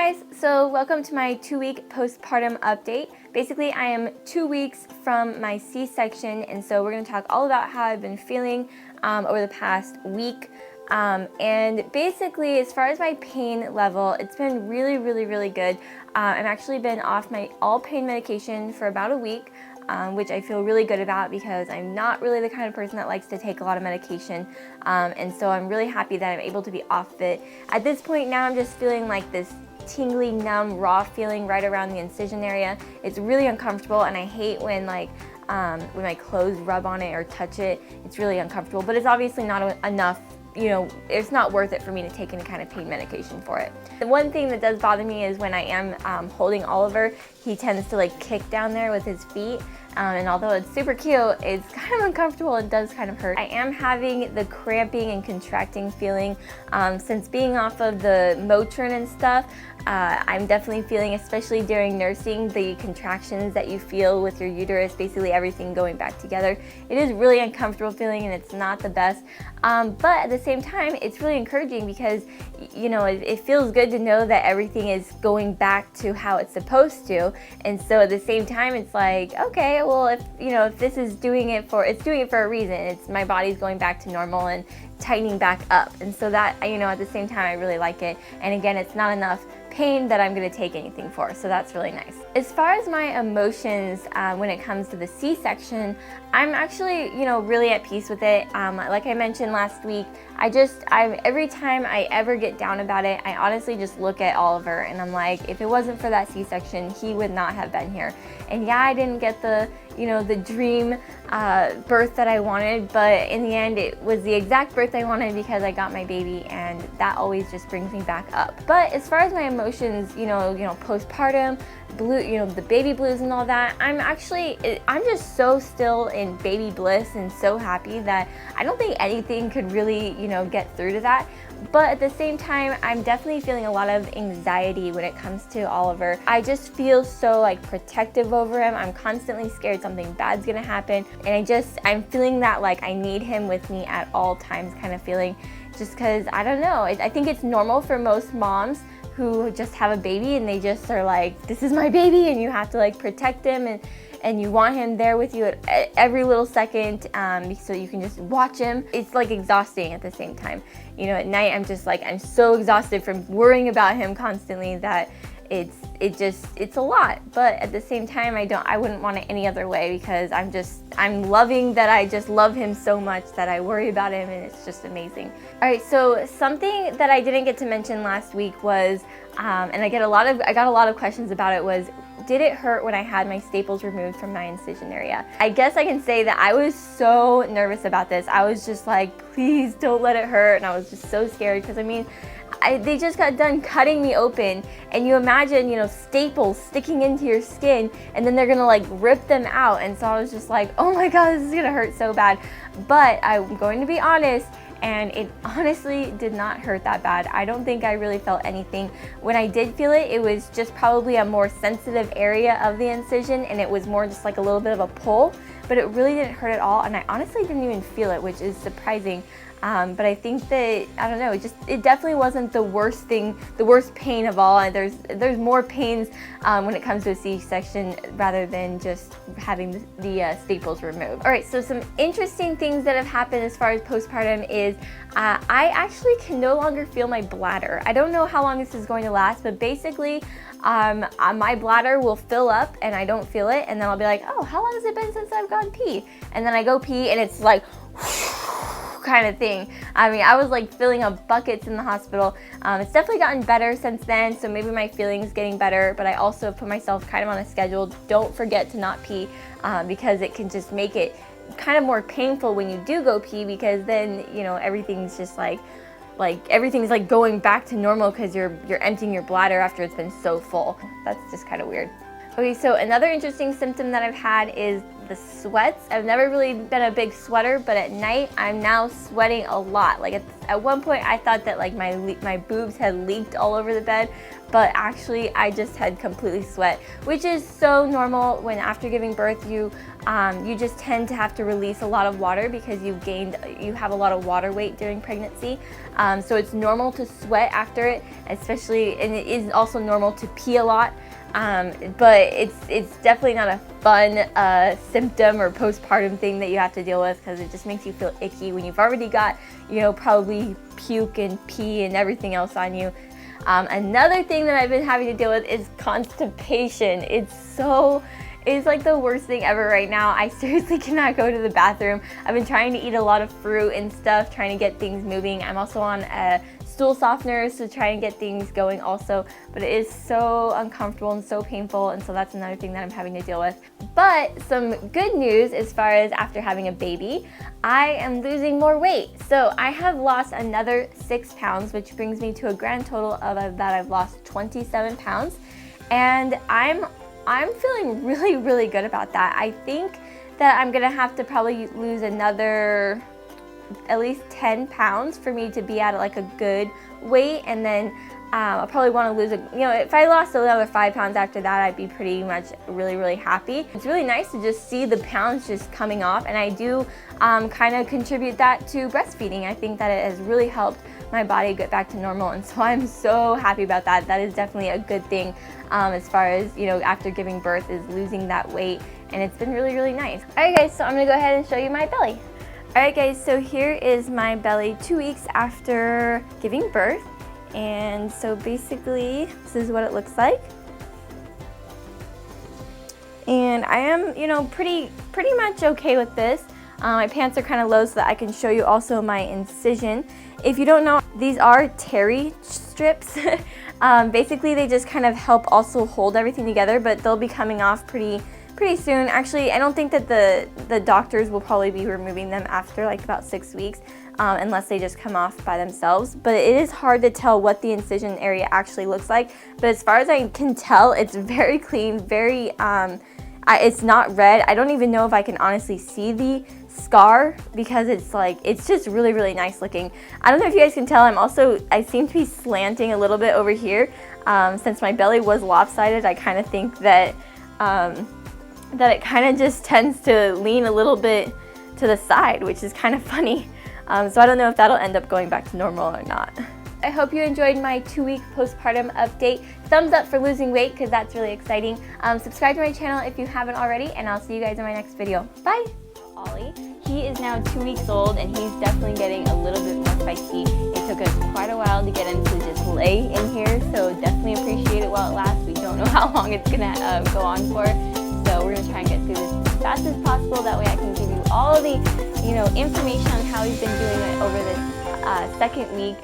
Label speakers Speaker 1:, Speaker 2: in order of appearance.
Speaker 1: guys, so welcome to my 2-week postpartum update. Basically, I am 2 weeks from my C-section, and so we're going to talk all about how I've been feeling over the past week. And basically, as far as my pain level, it's been really good. I've actually been off my all pain medication for about a week, which I feel really good about because I'm not really the kind of person that likes to take a lot of medication. And so I'm really happy that I'm able to be off it. At this point now, I'm just feeling like this tingly, numb, raw feeling right around the incision area. It's really uncomfortable, and I hate when when my clothes rub on it or touch it. It's really uncomfortable, but it's obviously not enough. You know, it's not worth it for me to take any kind of pain medication for it. The one thing that does bother me is when I am holding Oliver, he tends to like kick down there with his feet. And although it's super cute, it's kind of uncomfortable. It does kind of hurt. I am having the cramping and contracting feeling since being off of the Motrin and stuff. I'm definitely feeling, especially during nursing, the contractions that you feel with your uterus, basically everything going back together. It is really uncomfortable feeling, and it's not the best. But at the same time, it's really encouraging because, you know, it feels good to know that everything is going back to how it's supposed to. And so at the same time, it's like, okay, well, if this is doing it for a reason. It's my body's going back to normal and tightening back up. And so that, you know, at the same time, I really like it. And again, it's not enough pain that I'm going to take anything for, so that's really nice. As far as my emotions when it comes to the C-section, I'm actually, you know, really at peace with it. Like I mentioned last week, every time I ever get down about it, I honestly just look at Oliver and I'm like, if it wasn't for that C-section, he would not have been here. And yeah, I didn't get the, you know, the dream birth that I wanted, but in the end, it was the exact birth I wanted because I got my baby, and that always just brings me back up. But as far as my emotions, you know, postpartum, the baby blues and all that, I'm just so still in baby bliss and so happy that I don't think anything could really, you know, get through to that. But at the same time, I'm definitely feeling a lot of anxiety when it comes to Oliver. I just feel so like protective over him. I'm constantly scared something bad's gonna happen. And I'm feeling that like I need him with me at all times kind of feeling, just because, I don't know, I think it's normal for most moms who just have a baby and they just are like, this is my baby, and you have to like protect him and you want him there with you at every little second, so you can just watch him. It's like exhausting at the same time. You know, at night I'm so exhausted from worrying about him constantly that it's a lot. But at the same time, I wouldn't want it any other way, because I'm loving that I just love him so much that I worry about him, and it's just amazing. All right, so something that I didn't get to mention last week was, and I got a lot of questions about it, was, did it hurt when I had my staples removed from my incision area? I guess I can say that I was so nervous about this. I was just like, please don't let it hurt, and I was just so scared because, I mean, they just got done cutting me open, and you imagine, you know, staples sticking into your skin, and then they're gonna like rip them out, and so I was just like, oh my god, this is gonna hurt so bad. But I'm going to be honest, and it honestly did not hurt that bad. I don't think I really felt anything. When I did feel it, it was just probably a more sensitive area of the incision, and it was more just like a little bit of a pull, but it really didn't hurt at all, and I honestly didn't even feel it, which is surprising. But I think that, I don't know, it definitely wasn't the worst pain of all. There's more pains when it comes to a C-section rather than just having the staples removed. All right, so some interesting things that have happened as far as postpartum is I actually can no longer feel my bladder. I don't know how long this is going to last, but basically my bladder will fill up and I don't feel it, and then I'll be like, oh, how long has it been since I've gone pee? And then I go pee and it's like kind of thing. I mean, I was like filling up buckets in the hospital. It's definitely gotten better since then, so maybe my feeling's getting better, but I also put myself kind of on a schedule. Don't forget to not pee, because it can just make it kind of more painful when you do go pee, because then, you know, everything's just like everything's like going back to normal because you're emptying your bladder after it's been so full. That's just kind of weird. Okay, so another interesting symptom that I've had is the sweats. I've never really been a big sweater, but at night I'm now sweating a lot. Like at one point I thought that like my boobs had leaked all over the bed, but actually I just had completely sweat, which is so normal when after giving birth you just tend to have to release a lot of water because you have a lot of water weight during pregnancy. So it's normal to sweat after it, especially, and it is also normal to pee a lot. But it's definitely not a fun symptom or postpartum thing that you have to deal with, because it just makes you feel icky when you've already got, probably puke and pee and everything else on you. Another thing that I've been having to deal with is constipation. It's like the worst thing ever right now. I seriously cannot go to the bathroom. I've been trying to eat a lot of fruit and stuff, trying to get things moving. I'm also on stool softeners to try and get things going also, but it is so uncomfortable and so painful, and so that's another thing that I'm having to deal with. But some good news as far as after having a baby, I am losing more weight. So I have lost another 6 pounds, which brings me to a grand total of that I've lost 27 pounds, and I'm feeling really, really good about that. I think that I'm gonna have to probably lose another at least 10 pounds for me to be at like a good weight, and then I'll probably want to lose if I lost another 5 pounds after that, I'd be pretty much really, really happy. It's really nice to just see the pounds just coming off, and I do kind of contribute that to breastfeeding. I think that it has really helped my body get back to normal, and so I'm so happy about that. That is definitely a good thing as far as after giving birth, is losing that weight, and it's been really, really nice. Alright guys, so I'm gonna go ahead and show you my belly. Alright guys, so here is my belly 2 weeks after giving birth, and so basically this is what it looks like. And I am pretty much okay with this. My pants are kind of low so that I can show you also my incision. If you don't know, these are terry strips. Basically they just kind of help also hold everything together, but they'll be coming off pretty soon. Actually, I don't think that the doctors will probably be removing them after like about 6 weeks, unless they just come off by themselves. But it is hard to tell what the incision area actually looks like. But as far as I can tell, it's very clean, very, it's not red. I don't even know if I can honestly see the scar, because it's just really, really nice looking. I don't know if you guys can tell, I seem to be slanting a little bit over here. Since my belly was lopsided, I kind of think that that it kind of just tends to lean a little bit to the side, which is kind of funny. So I don't know if that'll end up going back to normal or not. I hope you enjoyed my 2-week postpartum update. Thumbs up for losing weight, because that's really exciting. Subscribe to my channel if you haven't already, and I'll see you guys in my next video. Bye! Ollie, he is now 2 weeks old, and he's definitely getting a little bit more feisty. It took us quite a while to get him to just lay in here, so definitely appreciate it while it lasts. We don't know how long it's gonna go on for. So we're gonna try and get through this as fast as possible. That way I can give you all the information on how he's been doing it over this second week.